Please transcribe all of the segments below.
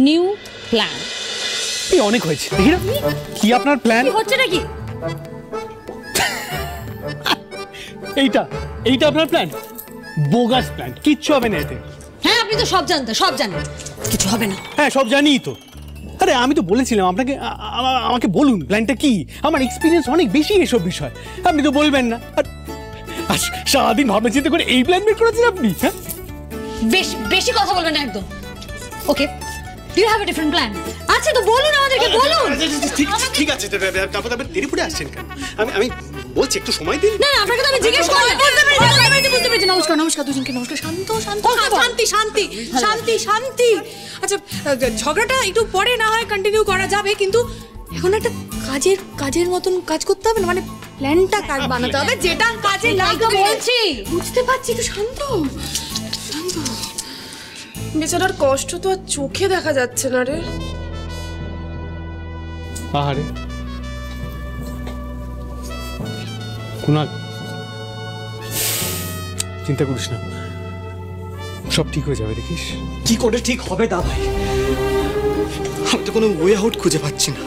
New plan. এই অনেক হয়েছে, দেখি না কি আপনার প্ল্যান হচ্ছে নাকি? এইটা এইটা আপনার প্ল্যান? বোগাস প্ল্যান, কিচ্ছু হবে না এতে। হ্যাঁ, আপনি তো সব জানতেন, সব জানেন, কিছু হবে না। হ্যাঁ, সব জানিই তো। আরে আমি তো বলেছিলাম আপনাকে, আমাকে বলুন প্ল্যানটা কি। আমার এক্সপিরিয়েন্স অনেক বেশি এসব বিষয়, আপনি তো বলবেন না। আর সারাদিন ভাবনা চিন্তা করে এই প্ল্যান বের করেছেন আপনি। হ্যাঁ, বেশি কথা বলবেন না একদম। Okay, do you have a different plan? আচ্ছা তো বলুন আমাদেরকে, বলুন। ঠিক আছে, তারপর আপনি দেরি করে আসছেন কেন? আমি বলছি একটু সময় দিন। না, আপনাকে তো আমি জিজ্ঞেস করলাম। বুঝতে পেরেছি। নমস্কার, নমস্কার দুজনকে নমস্কার। শান্ত শান্ত শান্তি শান্তি শান্তি শান্তি। আচ্ছা, ঝগড়াটা একটু পরে না হয় কন্টিনিউ করা যাবে, কিন্তু এখন একটা কাজের মতন কাজ করতে হবে না, মানে প্ল্যানটা কাজ বানাতে হবে যেটা কাজে লাগবে। বলছি, বুঝতে পারছি, একটু শান্ত শান্ত। বেচারার কষ্ট তো আর চোখে দেখা যাচ্ছে না রে। আহারে কুনাল, চিন্তা করিস না, সব ঠিক হয়ে যাবে, দেখিস। কি করে ঠিক হবে দা ভাই? আমি তো কোনো ওয়ে আউট খুঁজে পাচ্ছি না।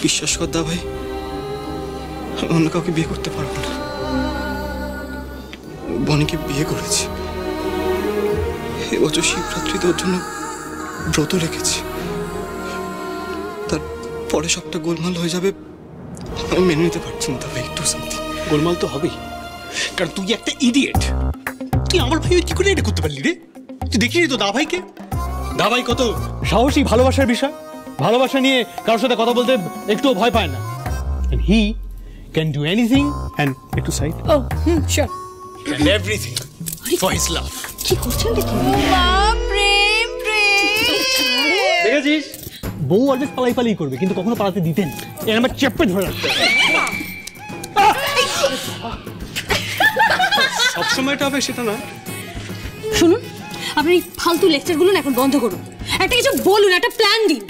বিশ্বাস কর দা ভাই, আমি অন্য কাউকে বিয়ে করতে পারবো না। বনিকে বিয়ে করেছি, এবছর শিবরাত্রিতে ওর জন্য ব্রত রেখেছি। তারপরে সবটা গোলমাল হয়ে যাবে, আমি মেনে নিতে পারছি না। তবে একটু সামথিং গোলমাল তো হবেই, কারণ তুই একটা ইডিয়েট। তুই আমার ভাই কি করে এটা করতে পারলি রে? তুই দেখিস তো দা ভাইকে, দা ভাই কত সাহসী ভালোবাসার বিষয়। ভালোবাসা নিয়ে কারোর সাথে কথা বলতে একটুও ভয় পায় না। And he can do anything and একটু side sure, and everything for his love. কি করছেন দেখি? প্রেম প্রেম। দেখেছিস, বউ অলওয়েজ পালাই করবে, কিন্তু কখনো পালাতে দিতেন। এর আমার চেপে ধরে রাখতে সবসময়টা হবে সেটা না। শুনুন, আপনি ফালতু লেকচারগুলো এখন বন্ধ করুন, একটা কিছু বলুন, একটা প্ল্যান দিন।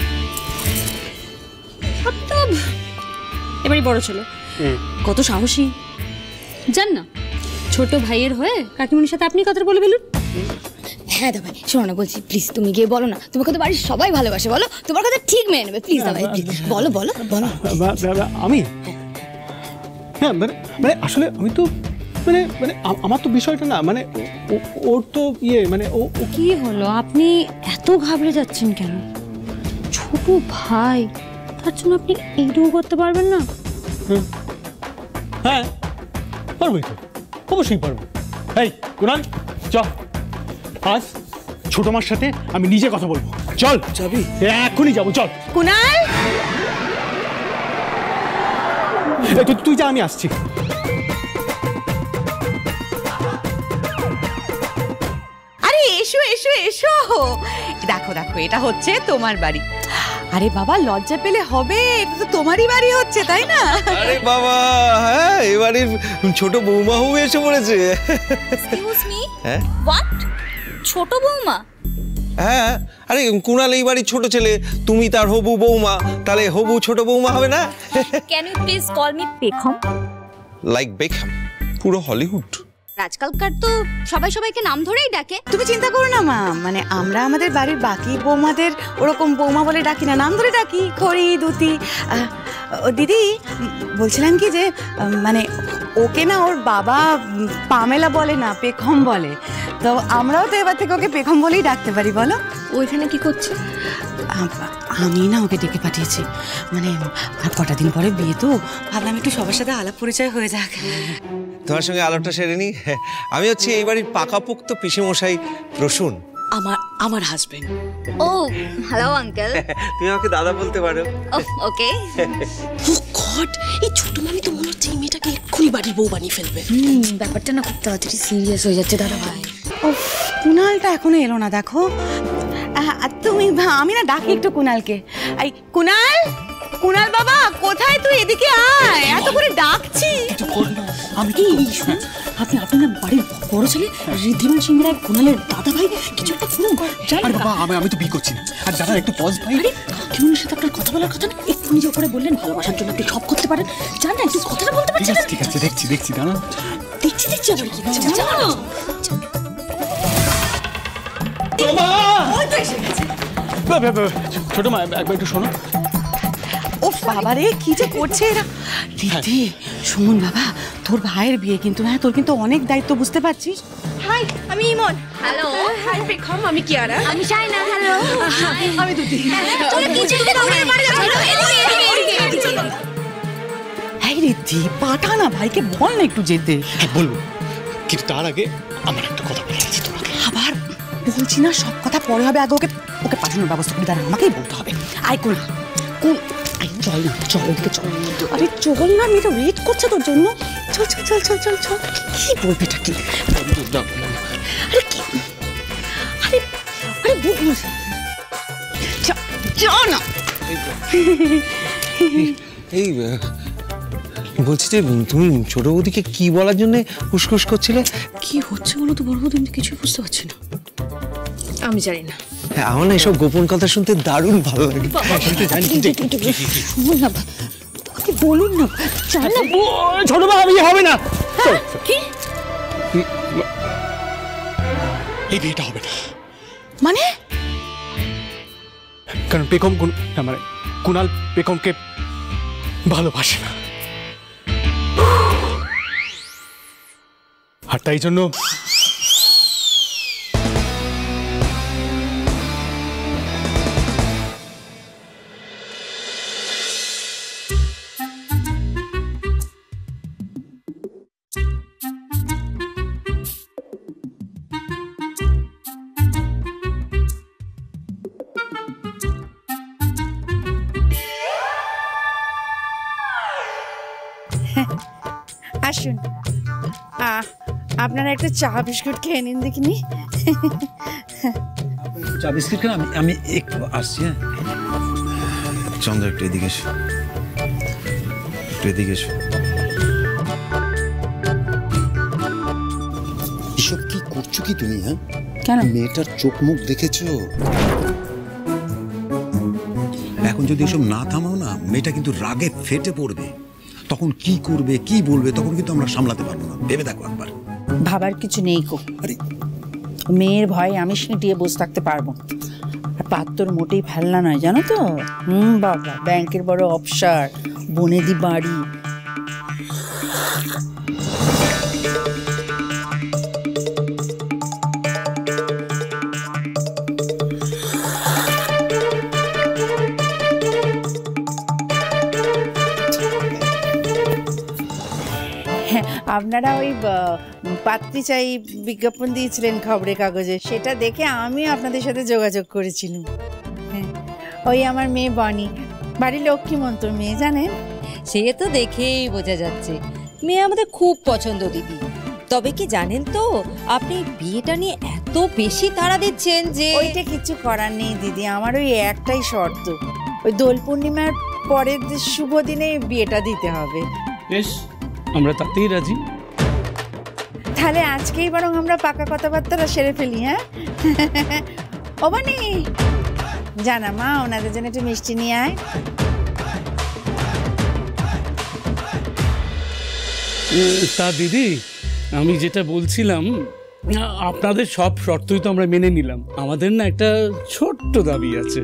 এবারই বড় ছেলে, কত সাহসী জান না। ছোট ভাইয়ের হয়ে কাকিমণির সাথে আপনি কথা বলে ফেলুন। হ্যাঁ দা ভাই, শোনো না, বলছি প্লিজ তুমি গিয়ে বলো না। তোমাকে তো বাড়ির সবাই ভালোবাসে, বলো তোমার কথা ঠিক মেনে নেবে। প্লিজ দা ভাই, প্লিজ বলো বলো বলো। আমি হ্যাঁ, মানে আসলে আমি তো মানে আমার তো বিষয়টা না, মানে ওর তো মানে ও কি হলো, আপনি এত ঘাবড়ে যাচ্ছেন কেন? ছোট ভাই, তার জন্য আপনি এইটুকু করতে পারবেন না? হ্যাঁ পারবোই তো, অবশ্যই পারবো। এই কুনাল, চল আজ ছোট মার সাথে আমি নিজে কথা বলবো। চল। যাবি? এখনই যাবো, চল। কুনাল, তুই যা, আমি আসছি। আরে এসো এসো এসো, দেখো দেখো, এটা হচ্ছে তোমার বাড়ি। আরে বাবা, লজ্জা পেলে হবে, এটা তো তোমারই বাড়ি হচ্ছে, তাই না? আরে বাবা, হ্যাঁ, এবারের ছোট বৌমাও এসে পড়েছে। এক্সকিউজ মি, হ্যাঁ হোয়াট? ছোট বৌমা? হ্যাঁ, আরে কুনাল এই বাড়ির ছোট ছেলে, তুমি তার হবু বৌমা, তাহলে হবু ছোট বৌমা হবে না? Can you please call me Pekhom? Like Beckham, পুরো হলিউড। আজকালকার তো সবাই সবাইকে নাম ধরেই ডাকে। তুমি চিন্তা করো না মা, মানে আমরা আমাদের বাড়ির বাকি বৌমাদের ওরকম বৌমা বলে ডাকি না, নাম ধরে ডাকি, খড়ি দুতি। ও দিদি, বলছিলাম কি যে মানে ওকে না ওর বাবা পামেলা বলে না, পেখম বলে। তো আমরাও তো এবার থেকে ওকে পেখম বলেই ডাকতে পারি, বলো? ওইখানে কি করছে? আমি না ওকে ডেকে পাঠিয়েছি, মানে আর কটা দিন পরে বিয়ে তো, ভাবলাম একটু সবার সাথে আলাপ পরিচয় হয়ে যাক। তোমার সঙ্গে আলাপটা সেরে নি। আমি হচ্ছে এই বাড়ির পাকাপোক্ত পিসেমশাই প্রসূন। আমার হাজবেন্ড। ও হ্যালো আঙ্কেল। তুমি আমাকে দাদা বলতে পারো। ওকে। ও গড, এই ছোট মামি তো মনে হচ্ছে এই মেয়েটাকে এক্ষুনি বাড়ির বউ বানিয়ে ফেলবে। ব্যাপারটা না খুব তাড়াতাড়ি সিরিয়াস হয়ে যাচ্ছে দাদা ভাই। কুনালটা এখনো এলো না, দেখো। তুমি, আমি না ডাকি একটু কুনালকে। এই কুনাল, কুনাল বাবা কোথায় তুই? এদিকে আয়, এত করে ডাকছি। আমি কি আপনি আপনার বাড়ির বড় ছেলে ঋদ্ধিমান সিং রায় কুনালের দাদা ভাই, কিছু একটা শুনুন। আরে বাবা, আমি তো বিয়ে করছি না। আর দাদা একটু পজ ভাই। আরে কাকিমণির সাথে আপনার কথা বলার কথা না, এক্ষুনি যে করে বললেন ভালোবাসার জন্য আপনি সব করতে পারেন, জান না, একটু কথাটা বলতে পারছেন না? ঠিক আছে, দেখছি দাঁড়া। দেখছি আবার কি মা, ওই তো এসে গেছে। ছোট মা একবার একটু শোনো। ও বাবারে কি যে করছে এরা। দিদি শোন বাবা, তোর ভাইয়ের বিয়ে কিন্তু, হ্যাঁ তোর কিন্তু অনেক দায়িত্ব, বুঝতে পারছিস? হাই, আমি ইমন। হ্যালো। হাই পেখম, আমি কিয়ারা। আমি শাইনা। হ্যালো। আমি দুতি। চলো কিচেন থেকে দৌড়ে মারা যাও। এদিকে। এই রিদ্ধি, পাঠা না ভাইকে, বল না একটু যেতে। হ্যাঁ বলবো, কিন্তু তার আগে আমার একটা কথা বলার আছে তোমাকে। আবার বলছি না, সব কথা পরে হবে, আগে ওকে ওকে পাঠানোর ব্যবস্থা করে দাঁড়া, আমাকেই বলতে হবে। আয় কোন কোন, চল না, চল ওদিকে চল। আরে চল না, মেয়েটা ওয়েট করছে তোর জন্য। চল চল চল চল চল চল। কি বলবে এটা কি? আরে কি, আরে আরে বুঝ চল না। এই বলছি যে তুমি ছোট বৌদিকে কি বলার জন্য উসকুস করছিলে? কি হচ্ছে বলো তো বড় বৌদি, আমি কিছুই বুঝতে পারছি না। আমি জানি না। হ্যাঁ, আমার না এসব গোপন কথা শুনতে দারুণ ভালো লাগে। শুনুন না, তোকে বলুন না, চল না। ছোট মা, আমি হবে না। কি এই বিয়েটা হবে না। মানে কারণ পেখম মানে কুনাল পেখমকে ভালোবাসে না, আর তাই জন্য আসুন, আপনারা একটা চা বিস্কুট খেয়ে নিন দেখিনি। চা বিস্কিট কেন, আমি একটু আসছি। হ্যাঁ চন্দ্র, একটু এদিকে এসো, একটু এদিকে এসো। এসব কি করছো কি তুমি? হ্যাঁ কেন? মেয়েটার চোখ মুখ দেখেছো? এখন যদি এসব না থামাও না, মেয়েটা কিন্তু রাগে ফেটে পড়বে। তখন কি করবে কি বলবে, তখন কিন্তু আমরা সামলাতে পারবো না। ভেবে দেখো একবার। ভাবার কিছু নেই কো। আরে মেয়ের ভয়ে আমি সিঁটিয়ে বসে থাকতে পারবো। আর পাত্তর মোটেই ফেলনা নয়, জানো তো। বাবা, ব্যাংকের বড় অফিসার, বনেদি বাড়ি। আপনারা ওই পাত্রী চাই বিজ্ঞাপন দিয়েছিলেন খবরের কাগজে, সেটা দেখে আমিও আপনাদের সাথে যোগাযোগ করেছিলাম। হ্যাঁ, ওই আমার মেয়ে বনি, বাড়ির লক্ষ্মীমন্ত মেয়ে, জানেন। সে তো দেখেই বোঝা যাচ্ছে মেয়ে আমাদের খুব পছন্দ দিদি। তবে কি জানেন তো, আপনি বিয়েটা নিয়ে এত বেশি তাড়া দিচ্ছেন যে ওইটা কিছু করার নেই দিদি, আমার ওই একটাই শর্ত, ওই দোল পূর্ণিমার পরের শুভ দিনে বিয়েটা দিতে হবে। বেশ, আমরা তাতেই রাজি। তাহলে আজকেই বরং আমরা পাকা কথাবার্তাটা সেরে ফেলি। হ্যাঁ ও বানি, জানা মা, ওনাদের জন্য একটু মিষ্টি নিয়ে আয়। তা দিদি, আমি যেটা বলছিলাম, আপনাদের সব শর্তই তো আমরা মেনে নিলাম। আমাদের না একটা ছোট্ট দাবি আছে।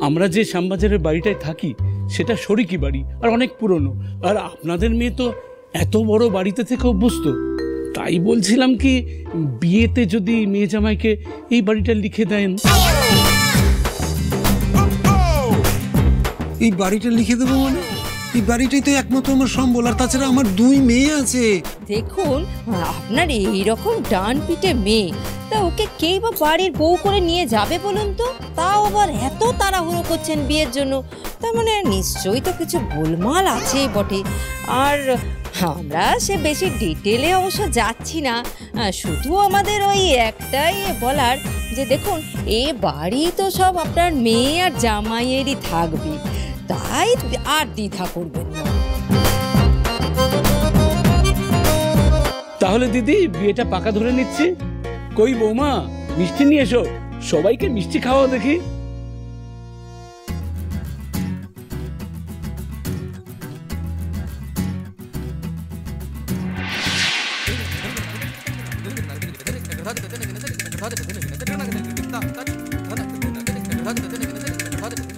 আমরা যে শ্যামবাজারের বাড়িটায় থাকি সেটা শরিকি বাড়ি, আর অনেক পুরনো। আর আপনাদের মেয়ে তো এত বড় বাড়িতে থেকে অভ্যস্ত। তাই বলছিলাম কি, বিয়েতে যদি মেয়ে জামাইকে এই বাড়িটা লিখে দেন। এই বাড়িটা লিখে দেবো মানে? এই বাড়িটাই তো একমাত্র আমার সম্বল, আর তাছাড়া আমার 2 মেয়ে আছে। দেখুন, আপনার এইরকম ডান পিঠে মেয়ে, তা ওকে কেই বা বাড়ির বউ করে নিয়ে যাবে বলুন তো? তাও আবার এত তাড়াহুড়ো করছেন বিয়ের জন্য, তার মানে নিশ্চয়ই তো কিছু গোলমাল আছে বটে। আর আমরা সে বেশি ডিটেলে অবশ্য যাচ্ছি না, শুধু আমাদের ওই একটাই বলার যে দেখুন, এ বাড়ি তো সব আপনার মেয়ে আর জামাইয়েরই থাকবে, তাই আর দ্বিধা করবেন না। তাহলে দিদি, বিয়েটা পাকা ধরে নিচ্ছি। কই বৌমা, মিষ্টি নিয়ে এসো, সবাইকে মিষ্টি খাওয়াও দেখি।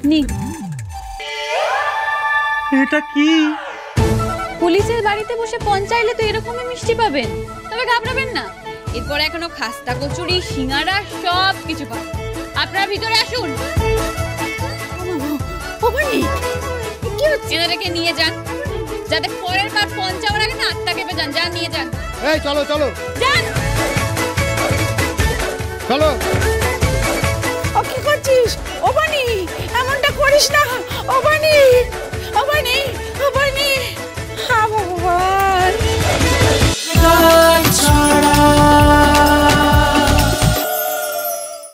নি এটা কি? পুলিশের বাড়িতে বসে পঞ্চাইলে তো এরকমই মিষ্টি পাবেন, তবে ঘাবড়াবেন না, এরপর এখনো খাস্তা কচুরি সিঙ্গারা সব কিছু পাবেন। আপনারা ভিতরে আসুন। কি হচ্ছে? এনাদেরকে নিয়ে যান, যাতে পরের বার পঞ্চাওয়ার আগে না আত্মা কেঁপে যান। যান, নিয়ে যান। এই চলো চলো যান। চলো। ও কি করছিস? ও বানি, এমনটা করিস না।